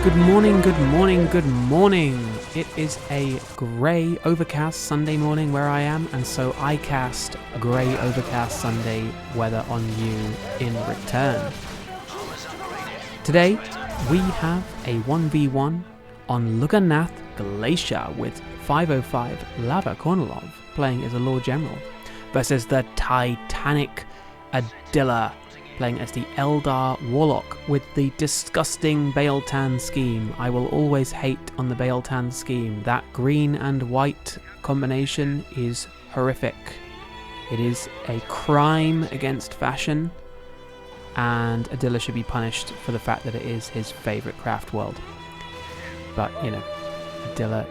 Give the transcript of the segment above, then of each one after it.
Good morning, good morning, good morning. It is a grey, overcast Sunday morning where I am, and so I cast grey, overcast Sunday weather on you in return. Today, we have a 1v1 on Lorkhan Glacier with 505 Lava Kornilov playing as a Lord General versus the Titanic Adila playing as the Eldar Warlock with the disgusting Baeltan scheme. I will always hate on the Baeltan scheme. That green and white combination is horrific. It is a crime against fashion, and Adila should be punished for the fact that it is his favourite craft world. But, you know, Adila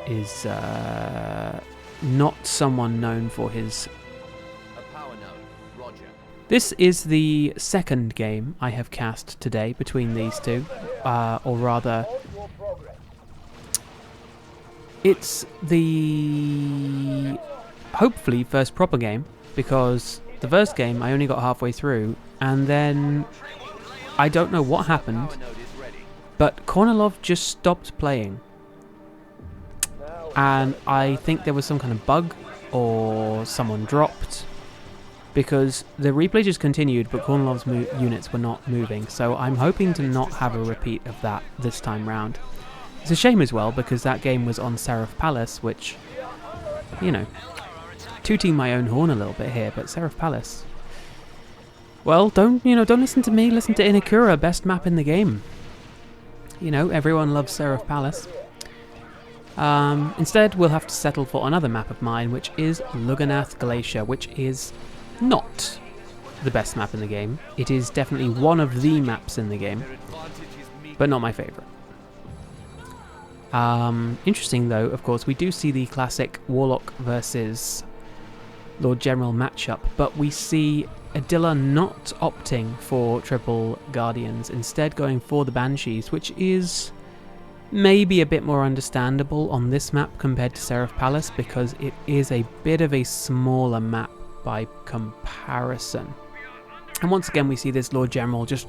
is not someone known for his... This is the second game I have cast today between these two, or rather, it's the hopefully first proper game, because the first game I only got halfway through, and then I don't know what happened, but Kornilov just stopped playing, and I think there was some kind of bug, or someone dropped, because the replay just continued, but Kornilov's units were not moving, so I'm hoping to not have a repeat of that this time round. It's a shame as well, because that game was on Seraph Palace, which, you know, tooting my own horn a little bit here, but Seraph Palace. Well, don't listen to me, listen to Inakura, best map in the game. You know, everyone loves Seraph Palace. Instead, we'll have to settle for another map of mine, which is Lorkhan Glacier, which is not the best map in the game. It is definitely one of the maps in the game, but not my favourite. Interesting though, of course, we do see the classic Warlock versus Lord General matchup, but we see Adila not opting for triple Guardians, instead going for the Banshees, which is maybe a bit more understandable on this map compared to Seraph Palace, because it is a bit of a smaller map by comparison. And once again we see this Lord General just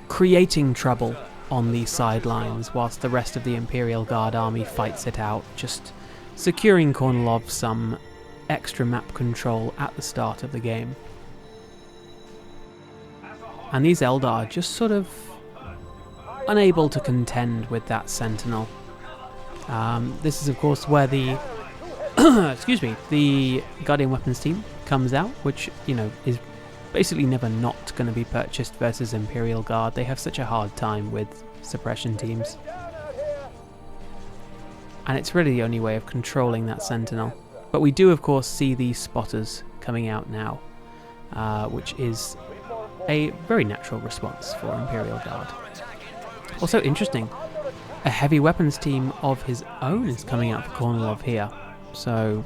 creating trouble on the sidelines whilst the rest of the Imperial Guard army fights it out, just securing Kornilov some extra map control at the start of the game. And these Eldar just sort of unable to contend with that Sentinel. This is of course where the excuse me, the Guardian Weapons team comes out, which, you know, is basically never not going to be purchased versus Imperial Guard. They have such a hard time with suppression teams. And it's really the only way of controlling that Sentinel. But we do of course see the spotters coming out now, which is a very natural response for Imperial Guard. Also interesting, a heavy weapons team of his own is coming out for Kornilov here. So,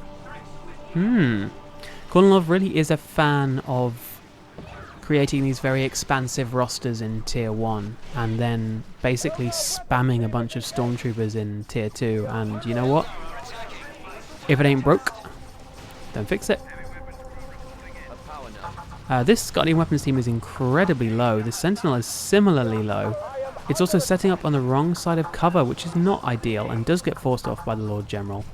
Kornilov really is a fan of creating these very expansive rosters in Tier 1 and then basically spamming a bunch of Stormtroopers in Tier 2, and you know what? If it ain't broke, don't fix it. This Guardian Weapons team is incredibly low. The Sentinel is similarly low. It's also setting up on the wrong side of cover, which is not ideal and does get forced off by the Lord General.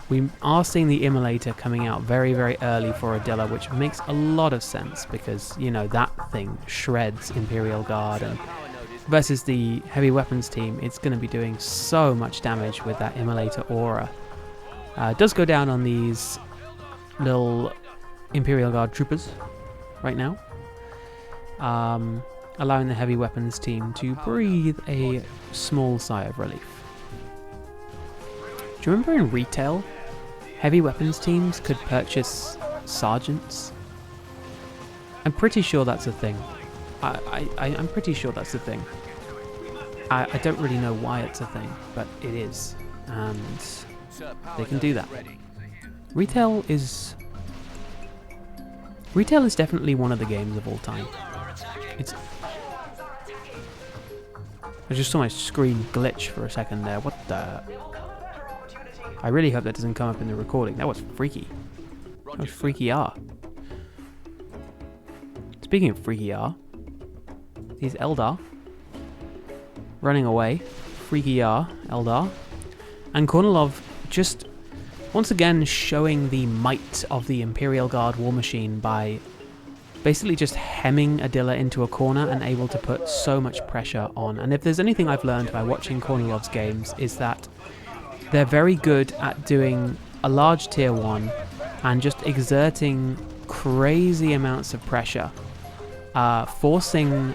We are seeing the Immolator coming out very, very early for Adila, which makes a lot of sense because, you know, that thing shreds Imperial Guard, and versus the heavy weapons team, it's going to be doing so much damage with that Immolator aura. It does go down on these little Imperial Guard troopers right now, allowing the heavy weapons team to breathe a small sigh of relief. Do you remember in retail, heavy weapons teams could purchase sergeants? I'm pretty sure that's a thing. I'm pretty sure that's a thing. I don't really know why it's a thing, but it is. And they can do that. Retail is definitely one of the games of all time. I just saw my screen glitch for a second there. What the... I really hope that doesn't come up in the recording. That was freaky. That was freaky R. Speaking of freaky R, these Eldar running away. Freaky Eldar. And Kornilov just once again showing the might of the Imperial Guard war machine by basically just hemming Adila into a corner and able to put so much pressure on. And if there's anything I've learned by watching Kornilov's games, is that they're very good at doing a large tier 1 and just exerting crazy amounts of pressure, forcing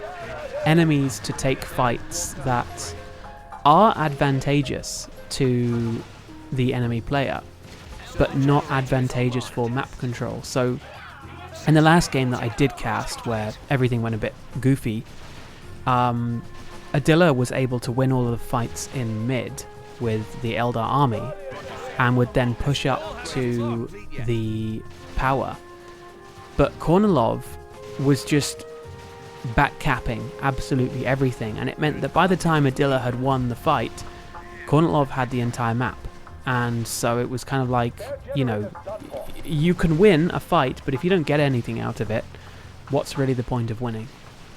enemies to take fights that are advantageous to the enemy player, but not advantageous for map control. So in the last game that I did cast, where everything went a bit goofy, Adila was able to win all of the fights in mid with the Eldar army, and would then push up to the power. But Kornilov was just backcapping absolutely everything, and it meant that by the time Adila had won the fight, Kornilov had the entire map. And so it was kind of like, you know, you can win a fight, but if you don't get anything out of it, what's really the point of winning?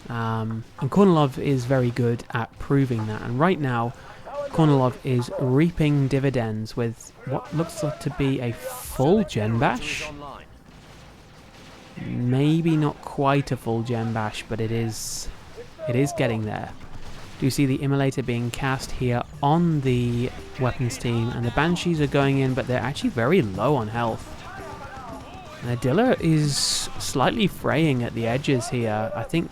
And Kornilov is very good at proving that. And right now, Kornilov is reaping dividends with what looks like to be a full gen bash. Maybe not quite a full gen bash, but it is getting there. Do you see the Immolator being cast here on the weapons team, and the Banshees are going in, but they're actually very low on health. And Adila is slightly fraying at the edges here. I think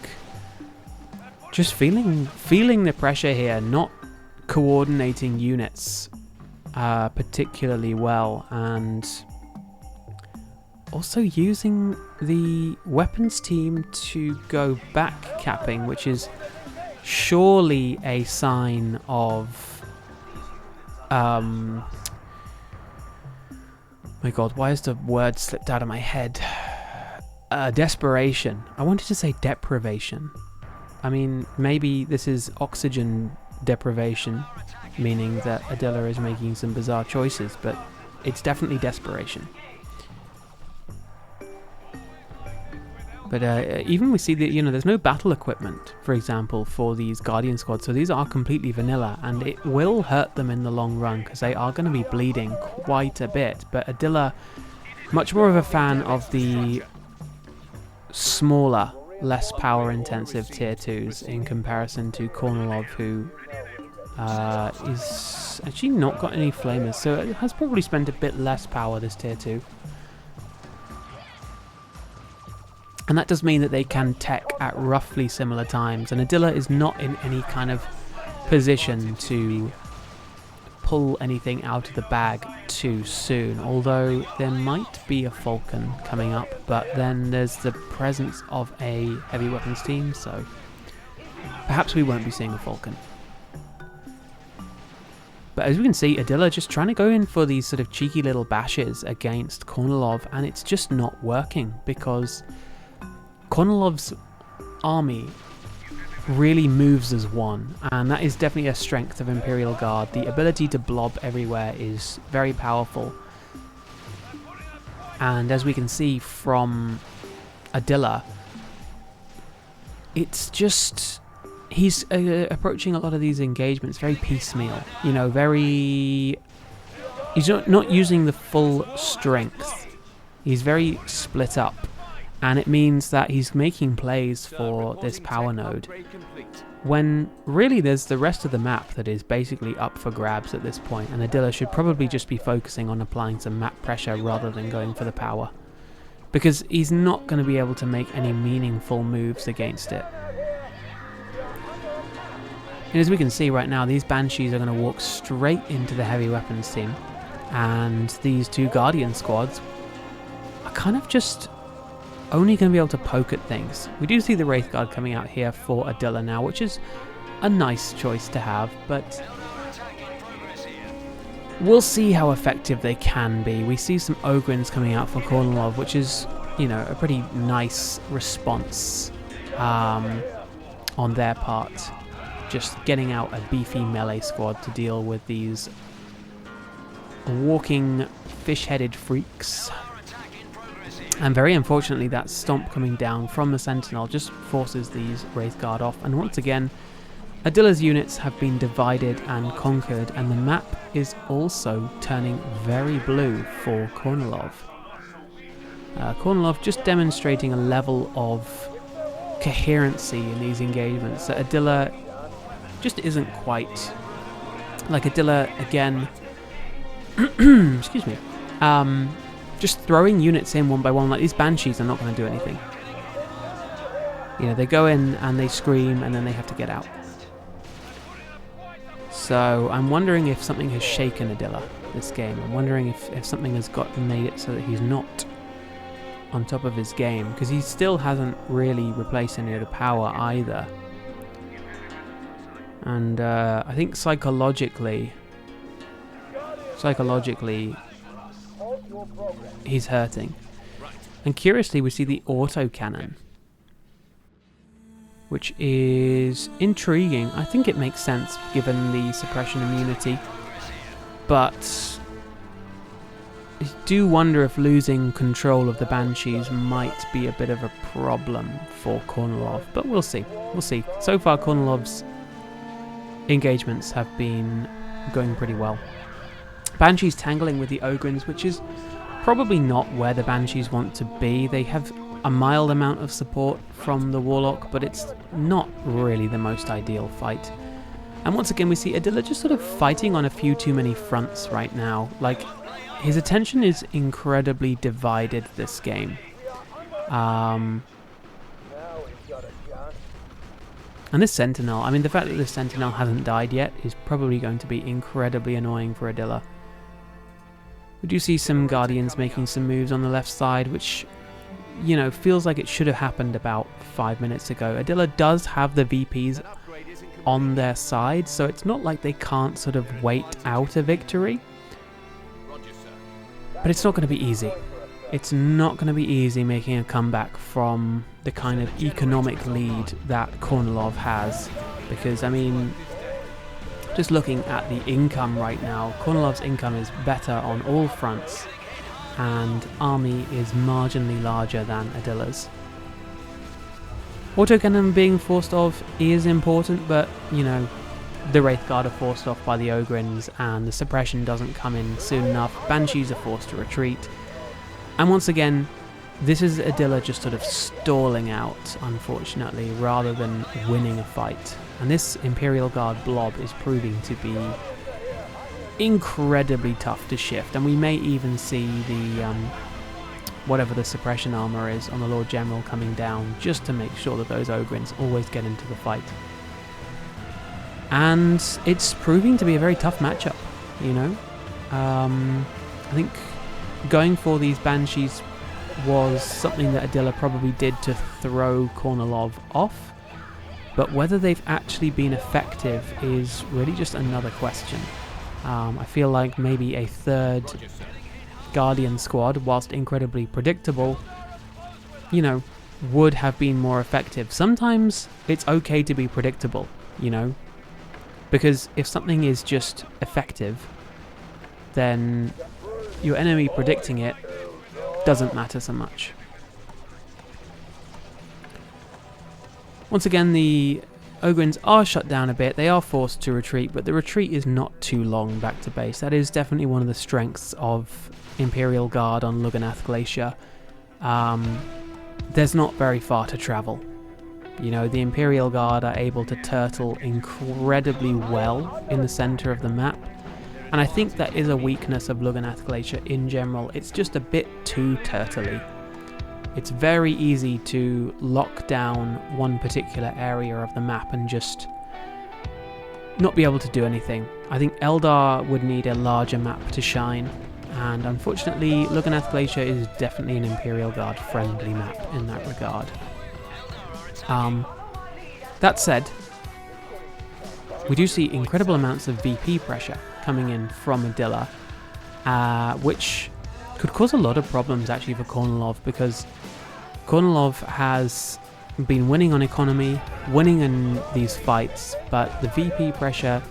just feeling the pressure here, not coordinating units particularly well, and also using the weapons team to go back capping, which is surely a sign of my god, why has the word slipped out of my head? Desperation. I wanted to say deprivation. I mean, maybe this is oxygen deprivation, meaning that Adila is making some bizarre choices, but it's definitely desperation. But even we see that, you know, there's no battle equipment, for example, for these Guardian squads, so these are completely vanilla, and it will hurt them in the long run because they are going to be bleeding quite a bit. But Adila, much more of a fan of the smaller, less power-intensive tier 2s in comparison to Kornilov, who is actually not got any flamers, so it has probably spent a bit less power, this tier 2. And that does mean that they can tech at roughly similar times, and Adila is not in any kind of position to pull anything out of the bag too soon, although there might be a Falcon coming up, but then there's the presence of a heavy weapons team, so perhaps we won't be seeing a Falcon. But as we can see, Adila just trying to go in for these sort of cheeky little bashes against Kornilov, and it's just not working because Kornilov's army really moves as one, and that is definitely a strength of Imperial Guard. The ability to blob everywhere is very powerful, and as we can see from Adila, it's just he's approaching a lot of these engagements very piecemeal, you know, he's not using the full strength. He's very split up, and it means that he's making plays for this power node when really there's the rest of the map that is basically up for grabs at this point, and Adila should probably just be focusing on applying some map pressure rather than going for the power, because he's not going to be able to make any meaningful moves against it. And as we can see right now, these Banshees are going to walk straight into the heavy weapons team, and these two Guardian squads are kind of just only going to be able to poke at things. We do see the Wraith Guard coming out here for Adila now, which is a nice choice to have, but we'll see how effective they can be. We see some Ogryns coming out for Kornilov, which is, you know, a pretty nice response on their part. Just getting out a beefy melee squad to deal with these walking fish-headed freaks. And very unfortunately, that stomp coming down from the Sentinel just forces these Wraith Guard off. And once again, Adila's units have been divided and conquered, and the map is also turning very blue for Kornilov. Kornilov just demonstrating a level of coherency in these engagements that Adila just isn't quite. Like Adila, again, excuse me, just throwing units in one by one, like these Banshees are not going to do anything. You know, they go in and they scream and then they have to get out. So I'm wondering if something has shaken Adila this game. I'm wondering if something has made it so that he's not on top of his game, because he still hasn't really replaced any of the power either. And I think psychologically he's hurting. And curiously, we see the autocannon, which is intriguing. I think it makes sense given the suppression immunity, but I do wonder if losing control of the Banshees might be a bit of a problem for Kornilov, but we'll see. We'll see. So far, Kornilov's engagements have been going pretty well. Banshees tangling with the Ogrins, which is probably not where the Banshees want to be. They have a mild amount of support from the Warlock, but it's not really the most ideal fight. And once again, we see Adila just sort of fighting on a few too many fronts right now. Like, his attention is incredibly divided this game. And this Sentinel, I mean, the fact that this Sentinel hasn't died yet is probably going to be incredibly annoying for Adila. We do see some Guardians making some moves on the left side, which, you know, feels like it should have happened about 5 minutes ago. Adila does have the VPs on their side, so it's not like they can't sort of wait out a victory. But it's not going to be easy. It's not going to be easy making a comeback from the kind of economic lead that Kornilov has. Because, I mean, just looking at the income right now, Kornilov's income is better on all fronts, and army is marginally larger than Adila's. Autocannon being forced off is important, but, you know, the Wraithguard are forced off by the Ogrins, and the suppression doesn't come in soon enough. Banshees are forced to retreat. And once again, this is Adila just sort of stalling out, unfortunately, rather than winning a fight. And this Imperial Guard blob is proving to be incredibly tough to shift, and we may even see the whatever the suppression armor is on the Lord General coming down, just to make sure that those Ogrins always get into the fight. And it's proving to be a very tough matchup, you know. I think going for these Banshees was something that Adila probably did to throw Kornilov off, but whether they've actually been effective is really just another question. I feel like maybe a third Guardian squad, whilst incredibly predictable, you know, would have been more effective. Sometimes it's okay to be predictable, you know, because if something is just effective, then your enemy predicting it doesn't matter so much. Once again, the Ogrins are shut down a bit. They are forced to retreat, but the retreat is not too long back to base. That is definitely one of the strengths of Imperial Guard on Lugganath Glacier. There's not very far to travel. You know, the Imperial Guard are able to turtle incredibly well in the center of the map, and I think that is a weakness of Lugganath Glacier in general. It's just a bit too turtley. It's very easy to lock down one particular area of the map and just not be able to do anything. I think Eldar would need a larger map to shine, and unfortunately Lugganath Glacier is definitely an Imperial Guard friendly map in that regard. That said, we do see incredible amounts of VP pressure coming in from Adila, which could cause a lot of problems actually for Kornilov, because Kornilov has been winning on economy, winning in these fights, but the VP pressure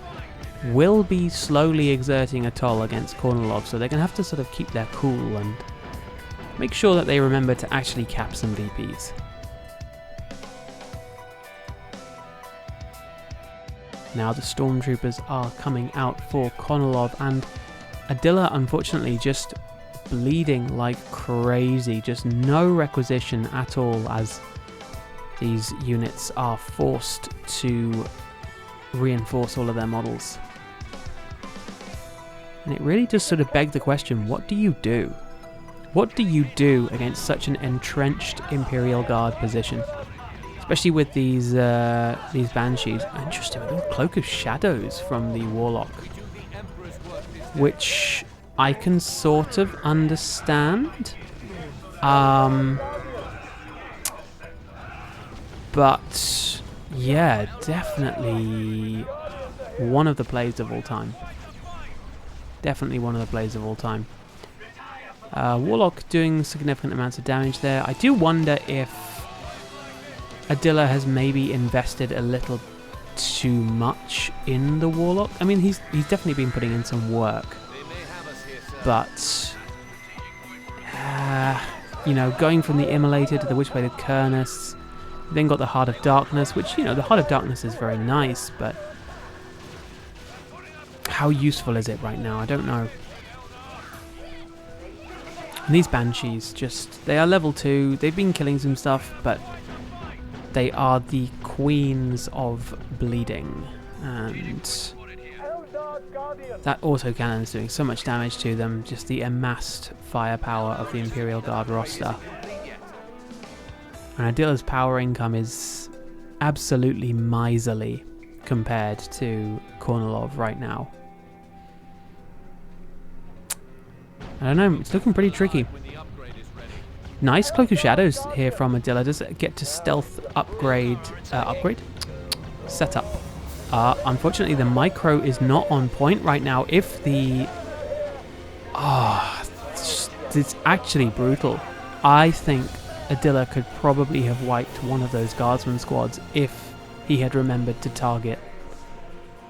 will be slowly exerting a toll against Kornilov, so they're going to have to sort of keep their cool and make sure that they remember to actually cap some VPs. Now the stormtroopers are coming out for Konolov, and Adila, unfortunately, just bleeding like crazy. Just no requisition at all, as these units are forced to reinforce all of their models. And it really just sort of begged the question, what do you do? What do you do against such an entrenched Imperial Guard position? Especially with these Banshees. Interesting, with a Cloak of Shadows from the Warlock. Which I can sort of understand. But yeah, definitely one of the plays of all time. Definitely one of the plays of all time. Warlock doing significant amounts of damage there. I do wonder if Adila has maybe invested a little too much in the Warlock. I mean, he's definitely been putting in some work, but you know, going from the Immolated to the Witchbladed Kernus, then got the Heart of Darkness, which, you know, the Heart of Darkness is very nice, but how useful is it right now? I don't know. And these Banshees, just, they are level 2. They've been killing some stuff, but they are the queens of bleeding. And that autocannon is doing so much damage to them. Just the amassed firepower of the Imperial Guard roster. And Adila's power income is absolutely miserly compared to Konolov right now. I don't know, it's looking pretty tricky. Nice Cloak of Shadows here from Adila. Does it get to stealth upgrade? Setup. Unfortunately, the micro is not on point right now. If the... it's actually brutal. I think Adila could probably have wiped one of those Guardsman squads if he had remembered to target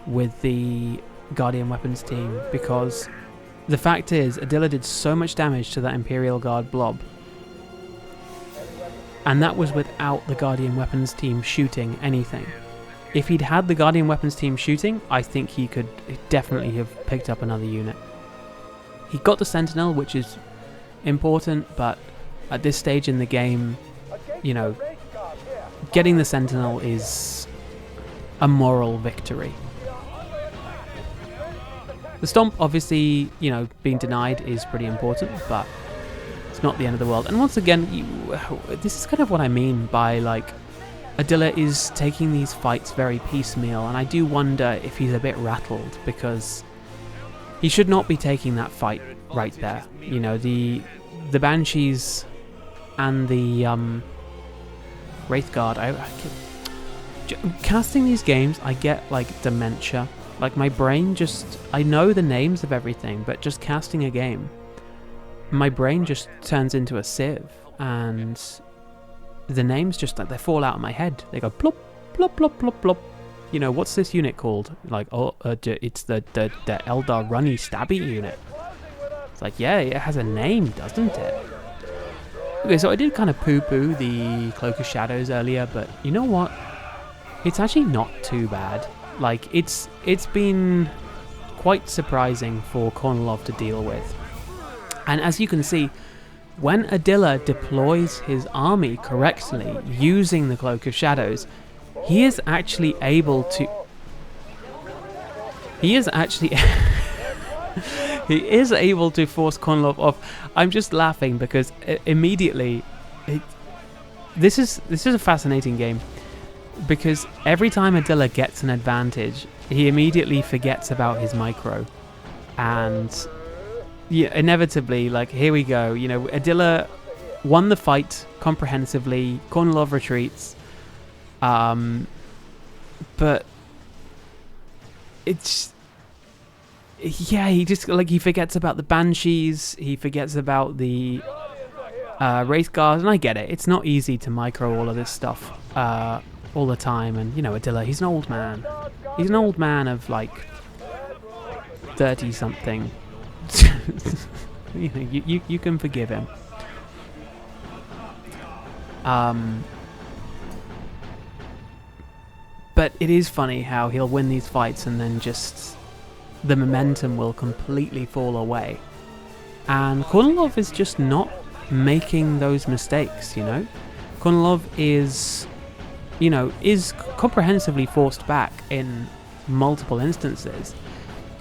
with the Guardian Weapons team, because the fact is, Adila did so much damage to that Imperial Guard blob. And that was without the Guardian Weapons team shooting anything. If he'd had the Guardian Weapons team shooting, I think he could definitely have picked up another unit. He got the Sentinel, which is important, but at this stage in the game, you know, getting the Sentinel is a moral victory. The Stomp, obviously, you know, being denied is pretty important, but it's not the end of the world. And once again, this is kind of what I mean by, like, Adila is taking these fights very piecemeal, and I do wonder if he's a bit rattled, because he should not be taking that fight right there. You know, the Banshees and the Wraithguard, casting these games, I get, like, dementia. Like, my brain just... I know the names of everything, but just casting a game, my brain just turns into a sieve, and the names just, like, they fall out of my head. They go plop, plop, plop, plop, plop. You know, what's this unit called? Like, it's the Eldar Runny Stabby unit. It's like, yeah, it has a name, doesn't it? Okay, so I did kind of poo-poo the Cloak of Shadows earlier, but you know what? It's actually not too bad. Like, it's been quite surprising for Konolov to deal with. And as you can see, when Adila deploys his army correctly using the Cloak of Shadows, he is actually able to... He is actually... he is able to force Konolov off. I'm just laughing because immediately... This is a fascinating game. Because every time Adila gets an advantage, he immediately forgets about his micro. And yeah, inevitably, like, here we go. You know, Adila won the fight comprehensively. Konolov retreats. But it's... Yeah, he just, like, he forgets about the Banshees. He forgets about the Wraithguards. And I get it. It's not easy to micro all of this stuff. All the time, and you know, Adila, he's an old man. He's an old man of like 30 something. You know, you can forgive him. But it is funny how he'll win these fights and then just the momentum will completely fall away. And Kornilov is just not making those mistakes, you know? Kornilov is, you know, is comprehensively forced back in multiple instances,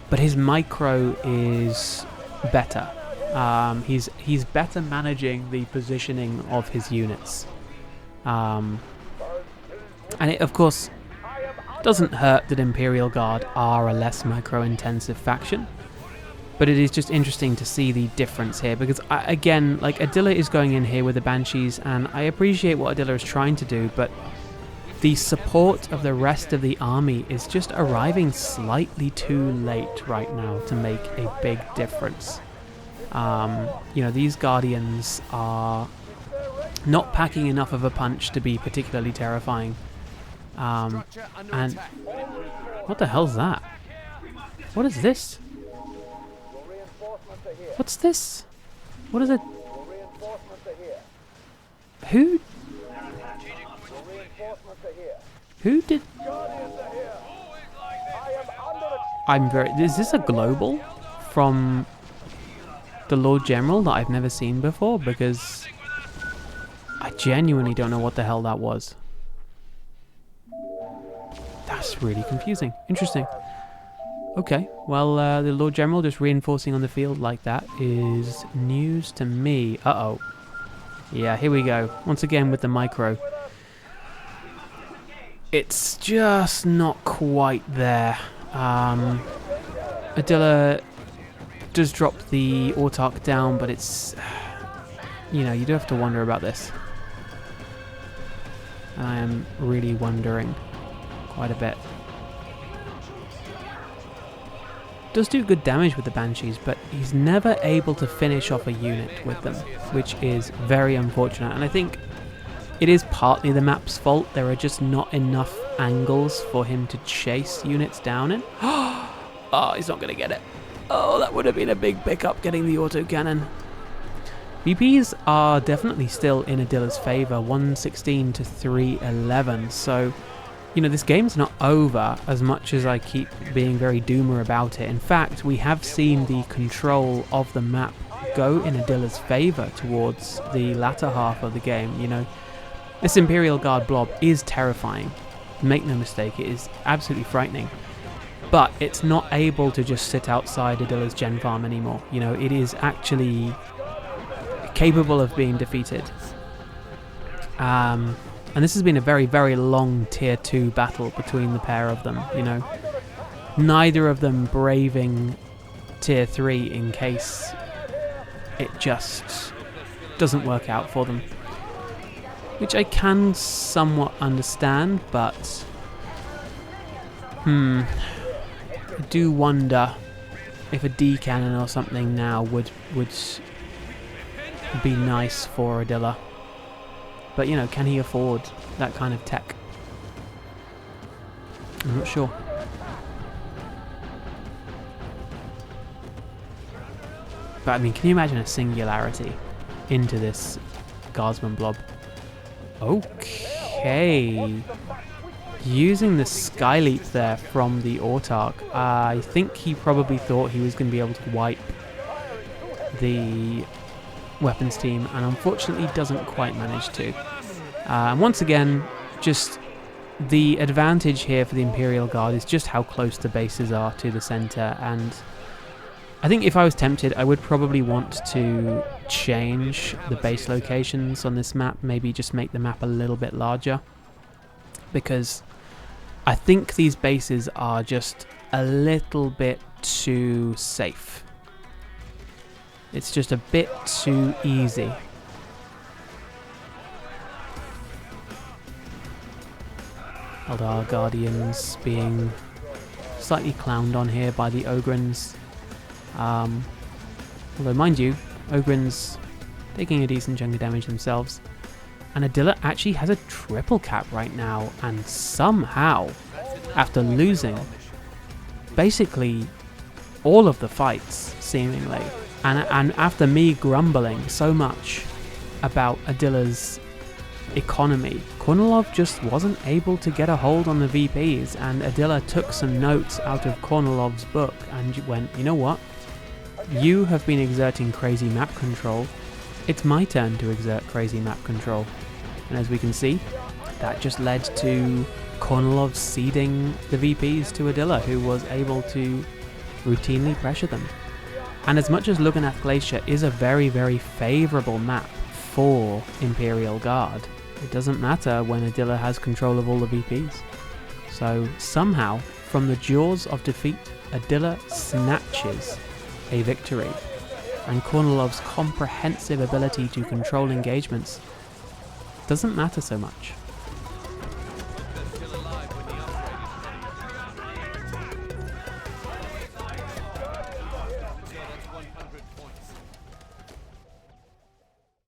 but his micro is better. He's better managing the positioning of his units. And it, of course, doesn't hurt that Imperial Guard are a less micro-intensive faction, but it is just interesting to see the difference here, because again, like, Adila is going in here with the Banshees, and I appreciate what Adila is trying to do, but the support of the rest of the army is just arriving slightly too late right now to make a big difference. You know, these Guardians are not packing enough of a punch to be particularly terrifying. And what the hell's that? What is this? What's this? What is it? Who did? Is this a global from the Lord General that I've never seen before? Because I genuinely don't know what the hell that was. That's really confusing. Interesting. Okay, well, the Lord General just reinforcing on the field like that is news to me. Uh-oh. Yeah, here we go. Once again with the micro. It's just not quite there. Adila does drop the Autarch down, but it's... You know, you do have to wonder about this. I am really wondering quite a bit. Does do good damage with the Banshees, but he's never able to finish off a unit with them, which is very unfortunate. And I think it is partly the map's fault. There are just not enough angles for him to chase units down in. Oh, he's not going to get it. Oh, that would have been a big pickup, getting the autocannon. VPs are definitely still in Adila's favour, 116 to 311. So, you know, this game's not over as much as I keep being very doomer about it. In fact, we have seen the control of the map go in Adila's favour towards the latter half of the game. You know, this Imperial Guard blob is terrifying. Make no mistake, it is absolutely frightening. But it's not able to just sit outside Adila's gen farm anymore. You know, it is actually capable of being defeated. And this has been a very, very long tier 2 battle between the pair of them, you know. Neither of them braving tier 3 in case it just doesn't work out for them. Which I can somewhat understand, but... I do wonder if a D cannon or something now would be nice for Adila. But, you know, can he afford that kind of tech? I'm not sure. But, I mean, can you imagine a singularity into this Guardsman blob? Okay. Using the Skyleap there from the Autarch, I think he probably thought he was going to be able to wipe the weapons team, and unfortunately doesn't quite manage to. And once again, just the advantage here for the Imperial Guard is just how close the bases are to the center, and I think if I was tempted, I would probably want to change the base locations on this map, maybe just make the map a little bit larger, because I think these bases are just a little bit too safe. It's just a bit too easy. Eldar Guardians being slightly clowned on here by the Ogryns. Although, mind you, Ogryns taking a decent chunk of damage themselves. And Adila actually has a triple cap right now, and somehow, after losing basically all of the fights, seemingly, and after me grumbling so much about Adila's economy. Kornilov just wasn't able to get a hold on the VPs, and Adila took some notes out of Kornilov's book and went, you know what? You have been exerting crazy map control. It's my turn to exert crazy map control. And as we can see, that just led to Kornilov ceding the VPs to Adila, who was able to routinely pressure them. And as much as Lugganath Glacier is a very, very favourable map for Imperial Guard, it doesn't matter when Adila has control of all the VPs. So somehow, from the jaws of defeat, Adila snatches a victory, and Kornilov's comprehensive ability to control engagements doesn't matter so much.